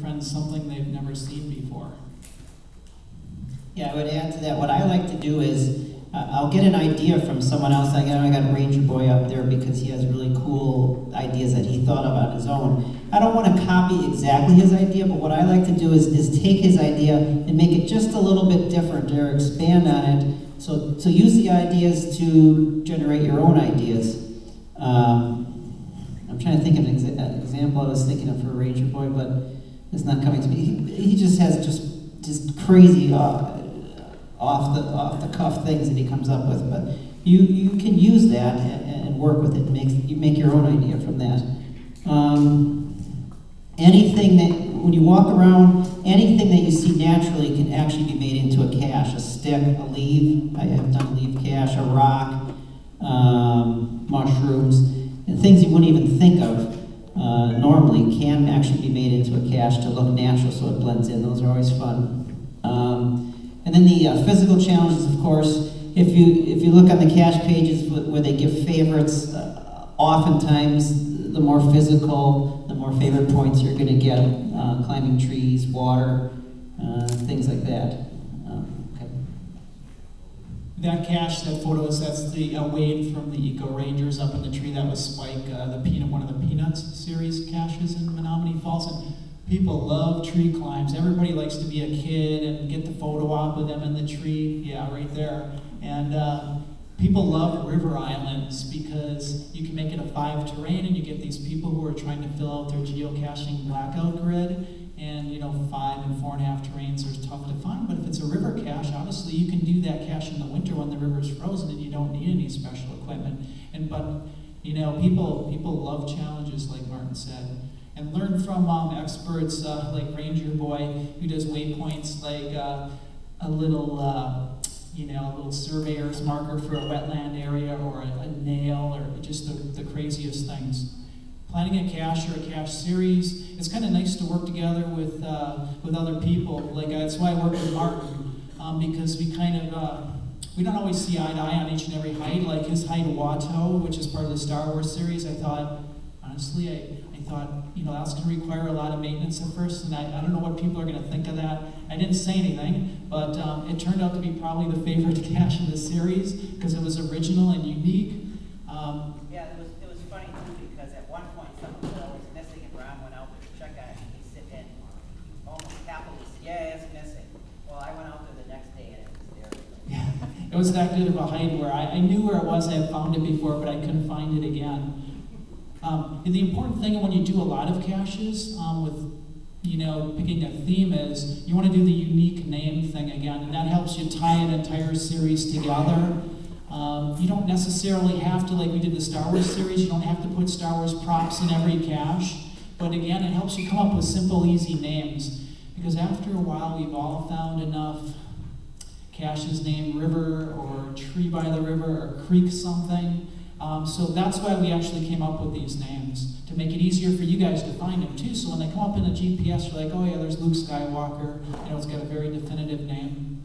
friends something they've never seen before. Yeah, I would add to that. What I like to do is I'll get an idea from someone else. I got Ranger Boy up there because he has really cool ideas that he thought of on his own. I don't want to copy exactly his idea, but what I like to do is take his idea and make it just a little bit different or expand on it. So use the ideas to generate your own ideas. I'm trying to think of an example I was thinking of for Ranger Boy, but it's not coming to me. He just has just crazy off the cuff things that he comes up with, but you can use that and work with it. You make your own idea from that. Anything that, when you walk around, anything that you see naturally can actually be made into a cache. A stick, a leaf, I have done a leaf cache, a rock, mushrooms, and things you wouldn't even think of normally can actually be made into a cache to look natural so it blends in. Those are always fun. And then the physical challenges, of course, if you look on the cache pages where they give favorites, oftentimes the more physical, the more favorite points you're going to get, climbing trees, water, things like that. Okay. That cache, that photo, that's the Wade from the Eco Rangers up in the tree. That was Spike, one of the Peanuts series caches in Menominee Falls. And people love tree climbs. Everybody likes to be a kid and get the photo op with them in the tree. Yeah, right there. And people love river islands because you can make it a 5 terrain and you get these people who are trying to fill out their geocaching blackout grid. And 5 and 4.5 terrains are tough to find, but if it's a river cache, honestly, you can do that cache in the winter when the river's frozen and you don't need any special equipment. But people love challenges, like Martin said, and learn from experts like Ranger Boy, who does waypoints like a little surveyor's marker for a wetland area, or a nail, or just the craziest things. Planning a cache or a cache series, it's kind of nice to work together with other people. Like that's why I work with Martin, because we don't always see eye to eye on each and every hike. Like his hike Watto, which is part of the Star Wars series, I thought that's going to require a lot of maintenance at first, and I don't know what people are going to think of that. I didn't say anything, but it turned out to be probably the favorite cache in the series because it was original and unique. Yeah, it was funny too, because at one point something was always missing, and Ron went out there to check on it, and he said, and almost happily said, yeah, it's missing. Well, I went out there the next day and it was there. Yeah, it was that good of a hike where I knew where it was. I had found it before, but I couldn't find it again. And the important thing when you do a lot of caches with picking a theme is you want to do the unique name thing again, and that helps you tie an entire series together. You don't necessarily have to, like we did the Star Wars series, you don't have to put Star Wars props in every cache, but again, it helps you come up with simple, easy names, because after a while, we've all found enough caches named River, or Tree by the River, or Creek something. So that's why we actually came up with these names, to make it easier for you guys to find them too. So when they come up in a GPS, you're like, oh yeah, there's Luke Skywalker. It's got a very definitive name.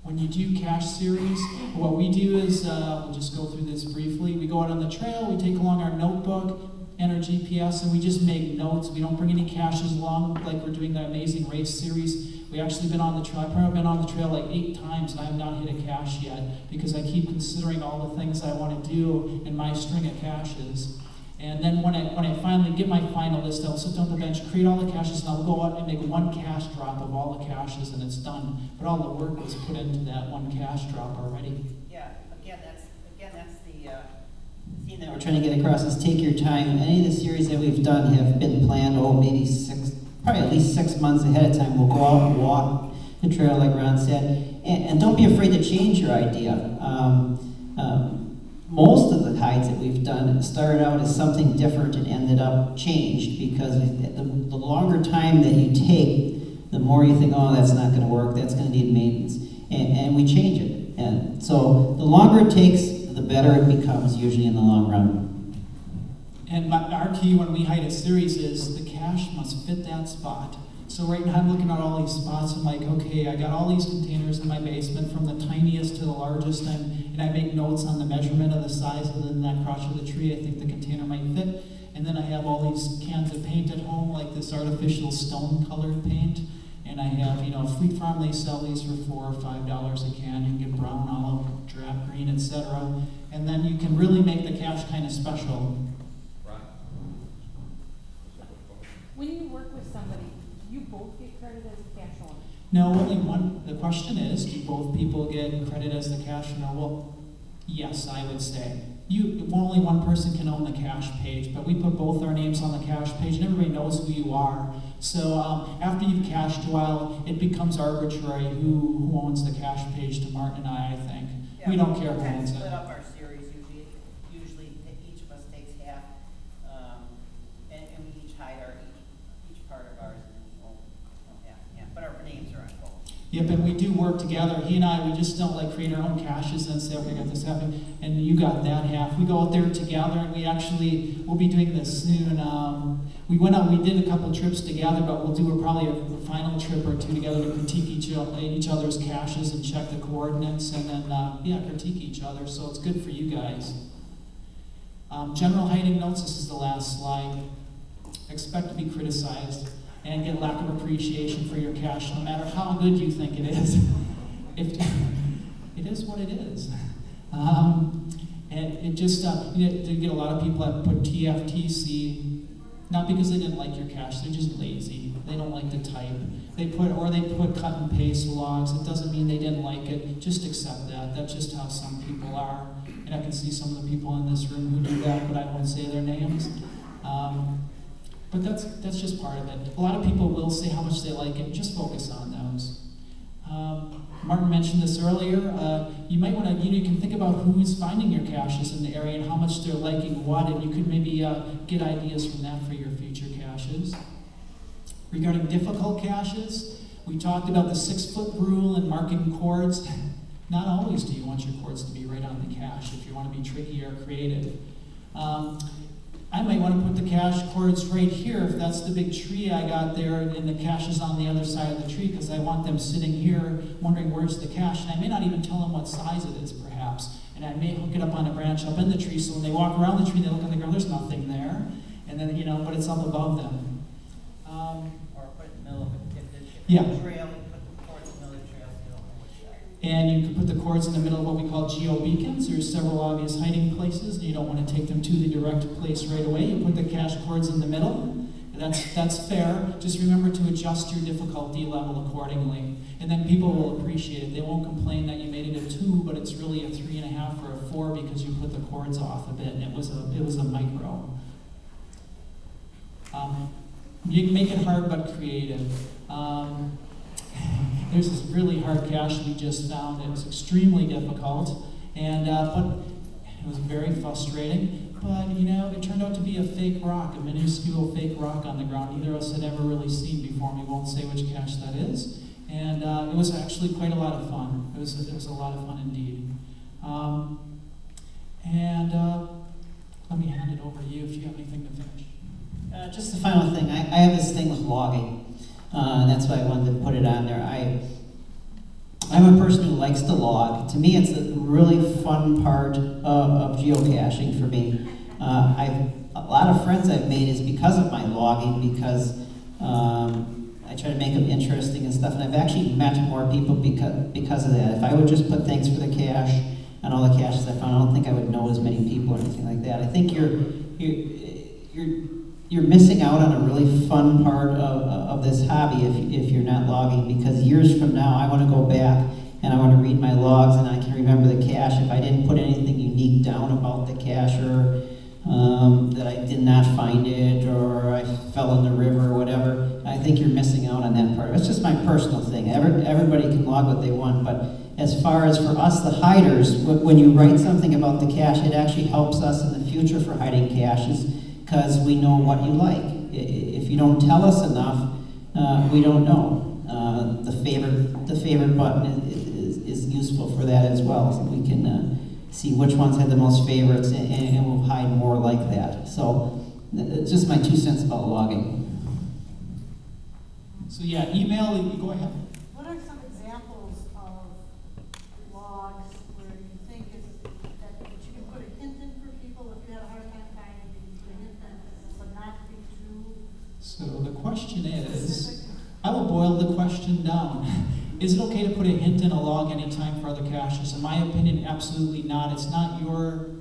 When you do cache series, what we do is, we'll just go through this briefly. We go out on the trail, we take along our notebook and our GPS, and we just make notes. We don't bring any caches along like we're doing the Amazing Race series. We actually been on the trail. I've probably been on the trail like 8 times, and I have not hit a cache yet because I keep considering all the things I want to do in my string of caches. And then when I finally get my final list, I'll sit down on the bench, create all the caches, and I'll go out and make one cache drop of all the caches, and it's done. But all the work was put into that one cache drop already. Yeah, again, that's the theme that we're trying to get across is take your time. Any of the series that we've done have been planned, probably at least 6 months ahead of time. We'll go out and walk the trail, like Ron said, and don't be afraid to change your idea. Most of the hikes that we've done started out as something different and ended up changed, because the longer time that you take, the more you think, oh, that's not going to work, that's going to need maintenance, and we change it. And so the longer it takes, the better it becomes, usually in the long run. And our key when we hike a series is the cache must fit that spot. So right now I'm looking at all these spots, I'm like, okay, I got all these containers in my basement from the tiniest to the largest, and I make notes on the measurement of the size of that crotch of the tree I think the container might fit. And then I have all these cans of paint at home, like this artificial stone-colored paint. And I have, Fleet Farm, they sell these for $4 or $5 a can. You can get brown, olive, drab green, etc. And then you can really make the cache kind of special. Right. When you work with somebody, do you both get credit as a cache owner? No, only one. The question is, do both people get credit as the cache owner? Well, yes, I would say. Only one person can own the cache page, but we put both our names on the cache page, and everybody knows who you are. So after you've cached a while, it becomes arbitrary who owns the cache page to Martin and I think. Yeah, we don't care who kind of owns split it. up our series usually each of us takes half, and we each hide each part of ours, and then we own half. Yeah, but our names are on both. Yep, and we do work together. He and I, we just don't like create our own caches and say, okay, I got this happening, and you got that half. We go out there together, and we'll be doing this soon. We went out, we did a couple trips together, but we'll do probably a final trip or two together to critique each other's caches and check the coordinates, and then, critique each other, so it's good for you guys. General hiding notes, this is the last slide. Expect to be criticized and get lack of appreciation for your cache, no matter how good you think it is. It is what it is. And it just, you get a lot of people that put TFTC, not because they didn't like your cache, they're just lazy. They don't like to type. They put cut and paste logs. It doesn't mean they didn't like it. Just accept that. That's just how some people are. And I can see some of the people in this room who do that, but I won't say their names. But that's just part of it. A lot of people will say how much they like it. Just focus on those. Martin mentioned this earlier. You might want to, you can think about who's finding your caches in the area and how much they're liking what, and you could maybe get ideas from that for your future caches. Regarding difficult caches, we talked about the 6-foot rule and marking chords. Not always do you want your chords to be right on the cache if you want to be tricky or creative. I might want to put the cache chords right here if that's the big tree I got there and the cache is on the other side of the tree because I want them sitting here wondering where's the cache. And I may not even tell them what size it is perhaps. And I may hook it up on a branch up in the tree so when they walk around the tree they look on the ground, there's nothing there. And then, but it's up above them. Or put it in the middle of it. If Yeah. it's a trail, you put the chords in the middle of the trail so you don't know which side. And you can put the chords in the middle of what we call geo-beacons. There's several obvious hiding places, and you don't want to take them to the direct place right away. You put the cache chords in the middle. That's fair. Just remember to adjust your difficulty level accordingly. And then people will appreciate it. They won't complain that you made it a 2, but it's really a 3.5 or a 4 because you put the chords off a bit, and it was a micro. You can make it hard but creative. There's this really hard cache we just found. It was extremely difficult, and but it was very frustrating. But it turned out to be a fake rock, a minuscule fake rock on the ground. Neither of us had ever really seen before. We won't say which cache that is. And it was actually quite a lot of fun. It was a lot of fun indeed. Let me hand it over to you if you have anything to finish. Just the final thing. I have this thing with logging. That's why I wanted to put it on there. I'm a person who likes to log. To me, it's a really fun part of geocaching for me. A lot of friends I've made is because of my logging, because I try to make them interesting and stuff, and I've actually met more people because of that. If I would just put thanks for the cache and all the caches I found, I don't think I would know as many people or anything like that. I think you're missing out on a really fun part of this hobby if you're not logging, because years from now I want to go back and I want to read my logs and I can remember the cache. If I didn't put anything unique down about the cache, or that I did not find it, or I fell in the river or whatever, I think you're missing out on that part. It's just my personal thing. Everybody can log what they want, but as far as for us, the hiders, when you write something about the cache, it actually helps us in the future for hiding caches, because we know what you like. If you don't tell us enough, we don't know. The favorite button is useful for that as well, so we can see which ones had the most favorites, and we'll hide more like that. So it's just my 2 cents about logging. So yeah, email, go ahead. What are some examples of logs where you think that you can put a hint in for people if you had a hard time finding it, you can put a hint in? question is, I will boil the question down. Is it okay to put a hint in a log anytime for other caches? In my opinion, absolutely not. It's not your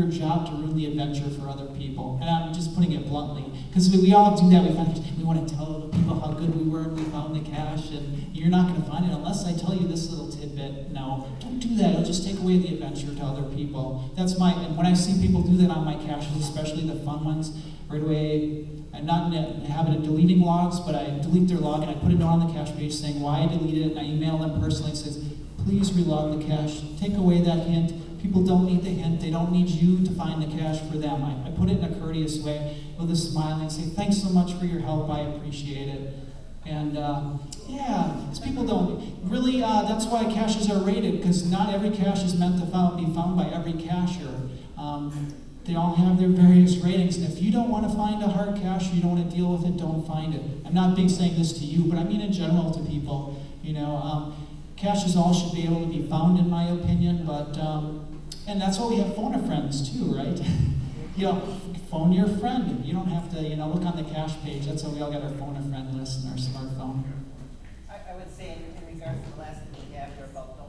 job to ruin the adventure for other people. And I'm just putting it bluntly. Because we all do that. We want to tell the people how good we were and we found the cache, and you're not going to find it unless I tell you this little tidbit. No, don't do that. It'll just take away the adventure to other people. And when I see people do that on my caches, especially the fun ones, right away, I'm not in the habit of deleting logs, but I delete their log and I put a note on the cache page saying why I deleted it, and I email them personally and says, please relog the cache, take away that hint. People don't need the hint, they don't need you to find the cache for them. I put it in a courteous way with a smile and say, thanks so much for your help, I appreciate it. And yeah, because people don't, really, that's why caches are rated, because not every cache is meant to be found by every cacher. They all have their various ratings, and if you don't want to find a hard cache, you don't want to deal with it, don't find it. I'm not saying this to you, but I mean in general to people. Caches all should be able to be found, in my opinion, but, and that's why we have phone a friends too, right? Phone your friend. You don't have to, look on the cache page. That's why we all got our phone a friend list in our smartphone. I would say in regards to the last thing we have here about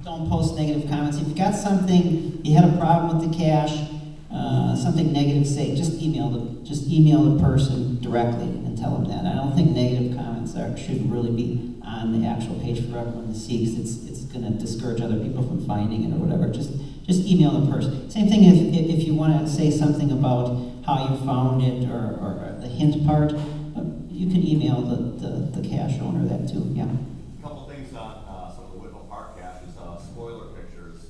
Don't post negative comments. If you got something, you had a problem with the cache, something negative, say, just email the person directly and tell them that. I don't think negative comments should really be on the actual page for everyone to see, because it's going to discourage other people from finding it or whatever. Just email the person. Same thing if you want to say something about how you found it or the hint part, you can email the cache owner that too. Yeah. A couple things on some of the Whitnall Park caches. Spoiler pictures.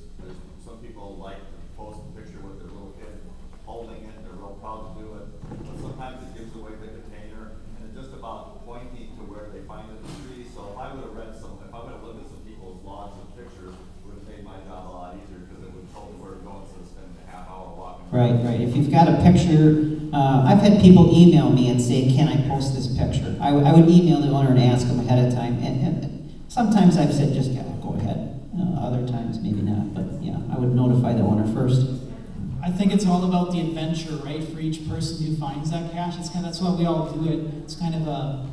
Some people like to post a picture with their little kid holding it, and they're real proud to do it. But sometimes it gives away the container, and it's just about pointing to where they find it in the tree. So if I would have looked at some people's logs and pictures, it would have made my job a lot easier, because it would tell me where to go instead of spending a half hour walking. Right. If you've got a picture, I've had people email me and say, can I post this picture? I would email the owner and ask them ahead of time, and sometimes I've said, just go ahead. Other times, maybe not, but yeah, I would notify the owner first. I think it's all about the adventure, right? For each person who finds that cache, that's why we all do it. It's kind of a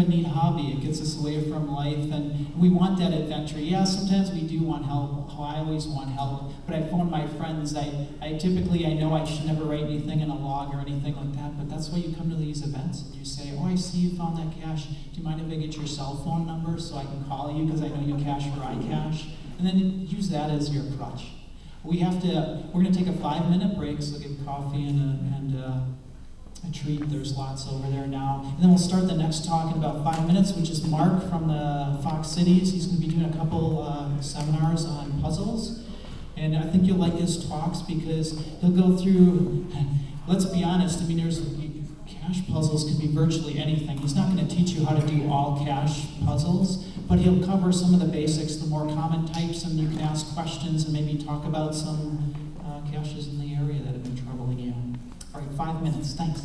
neat hobby. It gets us away from life, and we want that adventure. Yeah, sometimes we do want help. I always want help, but I phone my friends. I typically know I should never write anything in a log or anything like that, but that's why you come to these events and you say, oh, I see you found that cache. Do you mind if I get your cell phone number so I can call you, because I know you cache where I cache? And then use that as your crutch. We're going to take a 5-minute break, so get coffee and a treat. There's lots over there now. And then we'll start the next talk in about 5 minutes, which is Mark from the Fox Cities. He's going to be doing a couple seminars on puzzles. And I think you'll like his talks, because he'll go through, let's be honest, cache puzzles can be virtually anything. He's not going to teach you how to do all cache puzzles, but he'll cover some of the basics, the more common types, and you can ask questions and maybe talk about some caches in the area that have been troubling you. All right, 5 minutes. Thanks.